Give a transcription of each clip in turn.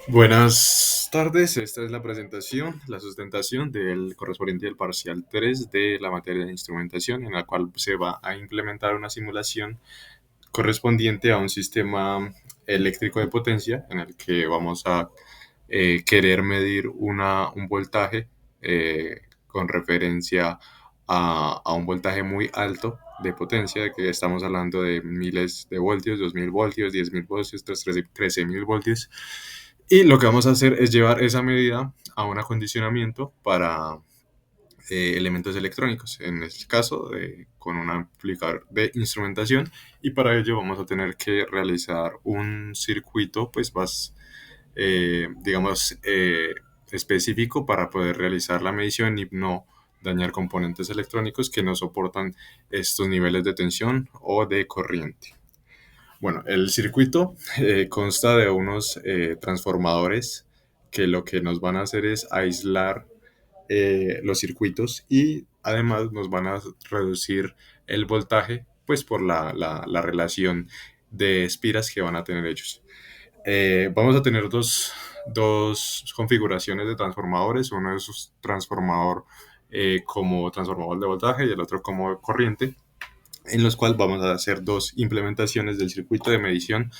Buenas tardes, esta es la presentación, la sustentación del correspondiente del parcial 3 de la materia de instrumentación, en la cual se va a implementar una simulación correspondiente a un sistema eléctrico de potencia en el que vamos a querer medir un voltaje con referencia a un voltaje muy alto de potencia, de que estamos hablando de miles de voltios, 2000 voltios, 10.000 voltios, 13.000 voltios. Y lo que vamos a hacer es llevar esa medida a un acondicionamiento para elementos electrónicos, en este caso con un amplificador de instrumentación, y para ello vamos a tener que realizar un circuito pues más, digamos, específico para poder realizar la medición y no dañar componentes electrónicos que no soportan estos niveles de tensión o de corriente. Bueno, el circuito consta de unos transformadores que lo que nos van a hacer es aislar los circuitos y además nos van a reducir el voltaje pues por la relación de espiras que van a tener ellos. Vamos a tener dos configuraciones de transformadores. Uno es un transformador como transformador de voltaje y el otro como corriente, en los cuales vamos a hacer dos implementaciones del circuito de medición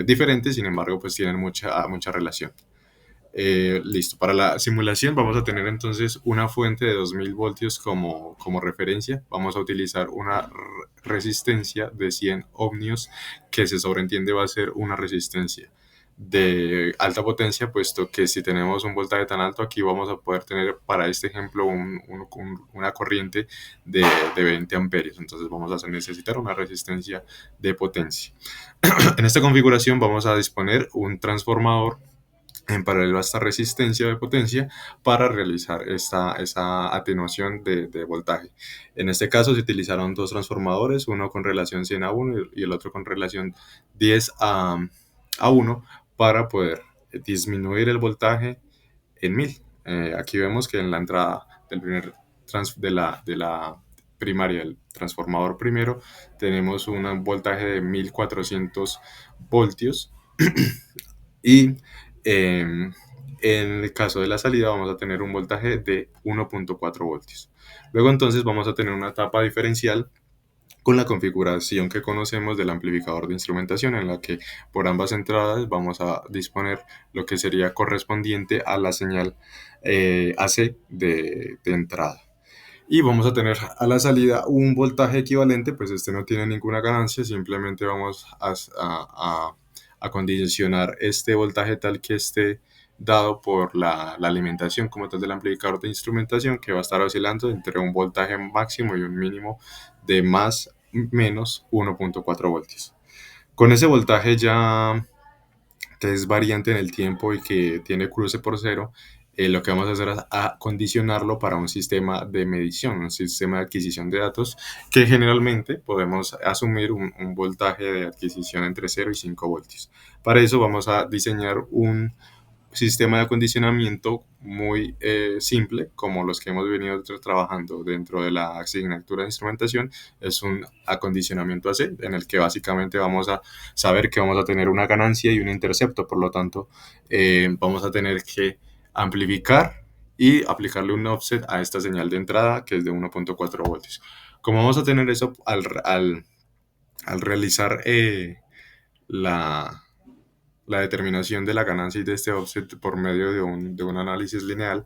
diferentes, sin embargo, pues tienen mucha relación. Listo, para la simulación vamos a tener entonces una fuente de 2000 voltios como referencia. Vamos a utilizar una resistencia de 100 ohmios que se sobreentiende va a ser una resistencia de alta potencia, puesto que si tenemos un voltaje tan alto, aquí vamos a poder tener para este ejemplo una corriente de 20 amperios. Entonces vamos a necesitar una resistencia de potencia. En esta configuración vamos a disponer un transformador en paralelo a esta resistencia de potencia para realizar esa atenuación de voltaje. En este caso se utilizaron dos transformadores, uno con relación 100 a 1 y el otro con relación 10 a 1 para poder disminuir el voltaje en 1000. Aquí vemos que en la entrada del primer de la primaria, el transformador primero, tenemos un voltaje de 1400 voltios y en el caso de la salida vamos a tener un voltaje de 1.4 voltios. Luego entonces vamos a tener una etapa diferencial con la configuración que conocemos del amplificador de instrumentación, en la que por ambas entradas vamos a disponer lo que sería correspondiente a la señal AC de entrada. Y vamos a tener a la salida un voltaje equivalente, pues este no tiene ninguna ganancia, simplemente vamos a condicionar este voltaje tal que esté dado por la alimentación como tal del amplificador de instrumentación, que va a estar oscilando entre un voltaje máximo y un mínimo de más menos 1.4 voltios. Con ese voltaje ya que es variante en el tiempo y que tiene cruce por cero, lo que vamos a hacer es acondicionarlo para un sistema de medición, un sistema de adquisición de datos, que generalmente podemos asumir un voltaje de adquisición entre 0 y 5 voltios. Para eso vamos a diseñar un sistema de acondicionamiento muy simple, como los que hemos venido trabajando dentro de la asignatura de instrumentación. Es un acondicionamiento AC, en el que básicamente vamos a saber que vamos a tener una ganancia y un intercepto, por lo tanto vamos a tener que amplificar y aplicarle un offset a esta señal de entrada, que es de 1.4 voltios. Como vamos a tener eso al realizar la, la determinación de la ganancia y de este offset por medio de un análisis lineal,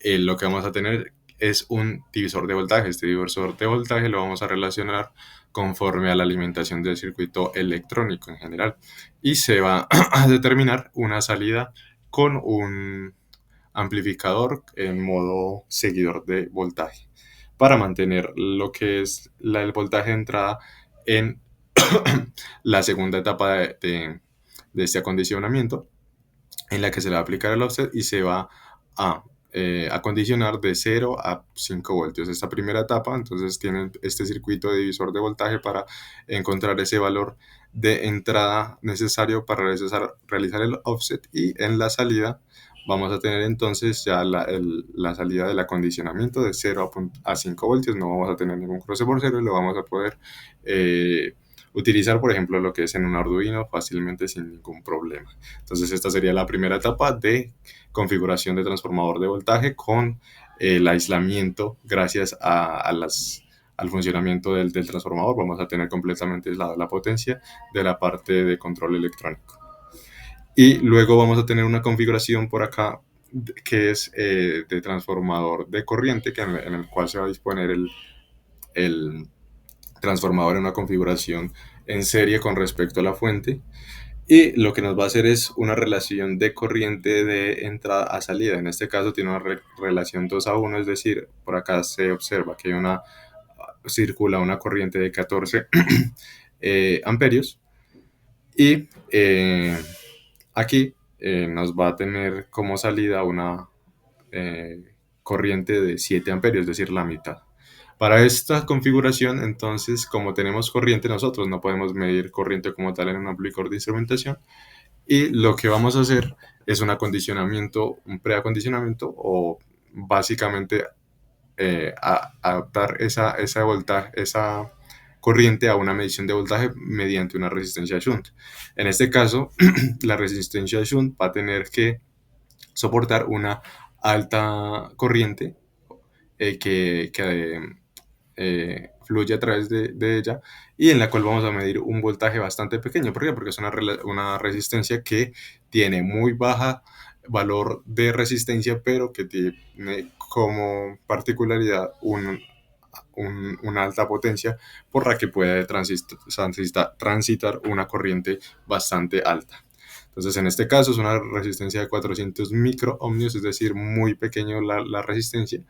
lo que vamos a tener es un divisor de voltaje. Este divisor de voltaje lo vamos a relacionar conforme a la alimentación del circuito electrónico en general, y se va a determinar una salida con un amplificador en modo seguidor de voltaje para mantener lo que es el voltaje de entrada en la segunda etapa de este acondicionamiento, en la que se le va a aplicar el offset y se va a acondicionar de 0 a 5 voltios. Esta primera etapa, entonces tienen este circuito de divisor de voltaje para encontrar ese valor de entrada necesario para realizar el offset, y en la salida vamos a tener entonces ya la salida del acondicionamiento de 0 a 5 voltios. No vamos a tener ningún cruce por cero y lo vamos a poder utilizar, por ejemplo, lo que es en un Arduino fácilmente sin ningún problema. Entonces, esta sería la primera etapa de configuración de transformador de voltaje con el aislamiento gracias al funcionamiento del transformador. Vamos a tener completamente aislada la potencia de la parte de control electrónico. Y luego vamos a tener una configuración por acá que es de transformador de corriente, en el cual se va a disponer el transformador en una configuración en serie con respecto a la fuente. Y lo que nos va a hacer es una relación de corriente de entrada a salida. En este caso tiene una relación 2 a 1, es decir, por acá se observa que circula una corriente de 14 amperios y aquí nos va a tener como salida una eh, corriente de 7 amperios, es decir, la mitad. Para esta configuración, entonces, como tenemos corriente, nosotros no podemos medir corriente como tal en un amplificador de instrumentación, y lo que vamos a hacer es un acondicionamiento, un preacondicionamiento, o básicamente adaptar esa corriente a una medición de voltaje mediante una resistencia shunt. En este caso, la resistencia shunt va a tener que soportar una alta corriente que fluye a través de ella, y en la cual vamos a medir un voltaje bastante pequeño. ¿Por qué? Porque es una resistencia que tiene muy baja valor de resistencia, pero que tiene como particularidad una alta potencia por la que puede transitar una corriente bastante alta. Entonces, en este caso es una resistencia de 400 microohmios, es decir, muy pequeño la resistencia,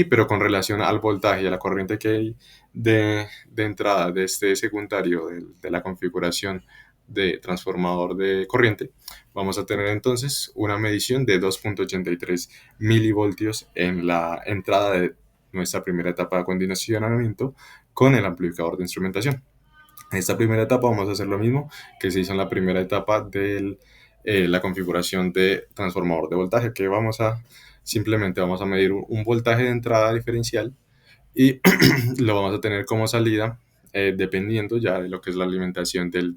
pero con relación al voltaje y a la corriente que hay de entrada de este secundario de la configuración de transformador de corriente, vamos a tener entonces una medición de 2.83 milivoltios en la entrada de nuestra primera etapa de acondicionamiento con el amplificador de instrumentación. En esta primera etapa vamos a hacer lo mismo que se hizo en la primera etapa de la configuración de transformador de voltaje, que simplemente vamos a medir un voltaje de entrada diferencial y lo vamos a tener como salida, dependiendo ya de lo que es la alimentación del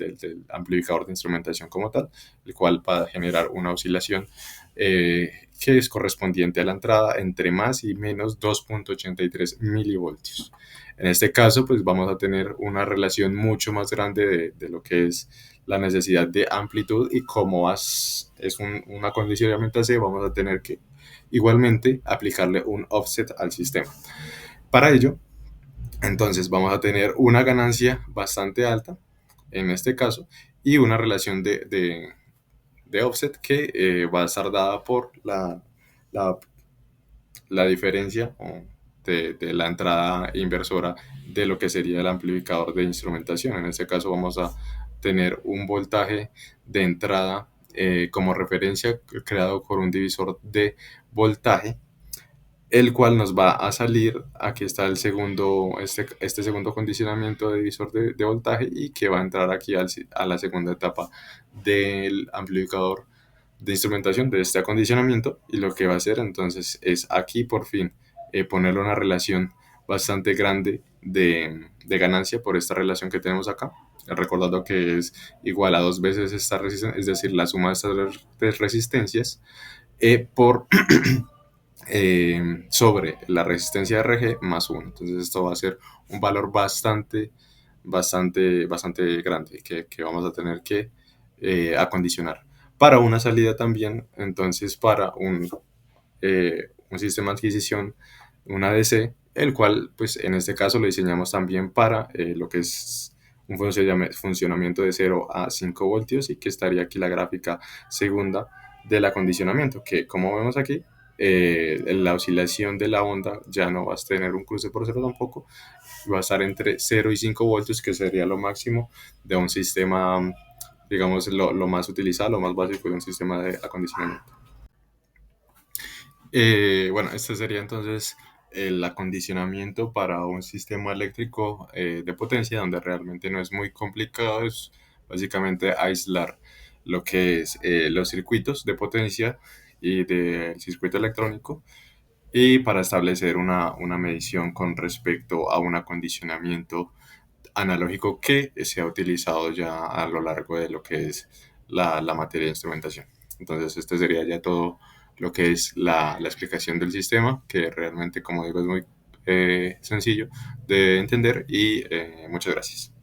amplificador de instrumentación como tal, el cual va a generar una oscilación que es correspondiente a la entrada entre más y menos 2.83 milivoltios. En este caso, pues vamos a tener una relación mucho más grande de lo que es la necesidad de amplitud, y como es un acondicionamiento AC, vamos a tener que igualmente aplicarle un offset al sistema. Para ello, entonces vamos a tener una ganancia bastante alta en este caso, y una relación de offset que va a estar dada por la, la diferencia de la entrada inversora de lo que sería el amplificador de instrumentación. En este caso vamos a tener un voltaje de entrada como referencia creado por un divisor de voltaje, el cual nos va a salir, aquí está este segundo condicionamiento de divisor de voltaje, y que va a entrar aquí a la segunda etapa del amplificador de instrumentación de este acondicionamiento, y lo que va a hacer entonces es aquí por fin ponerle una relación bastante grande de ganancia por esta relación que tenemos acá, recordando que es igual a dos veces esta resistencia, es decir, la suma de estas resistencias por sobre la resistencia RG más 1. Entonces esto va a ser un valor bastante grande que vamos a tener que acondicionar. Para una salida también, entonces para un sistema de adquisición, un ADC, el cual pues en este caso lo diseñamos también para lo que es un funcionamiento de 0 a 5 voltios, y que estaría aquí la gráfica segunda del acondicionamiento, que como vemos aquí, la oscilación de la onda ya no va a tener un cruce por cero tampoco, va a estar entre 0 y 5 voltios, que sería lo máximo de un sistema, digamos, lo más utilizado, lo más básico de un sistema de acondicionamiento. Bueno, este sería entonces el acondicionamiento para un sistema eléctrico de potencia, donde realmente no es muy complicado, es básicamente aislar lo que es los circuitos de potencia y del circuito electrónico, y para establecer una medición con respecto a un acondicionamiento analógico que se ha utilizado ya a lo largo de lo que es la materia de instrumentación. Entonces, este sería ya todo lo que es la explicación del sistema, que realmente, como digo, es muy sencillo de entender y muchas gracias.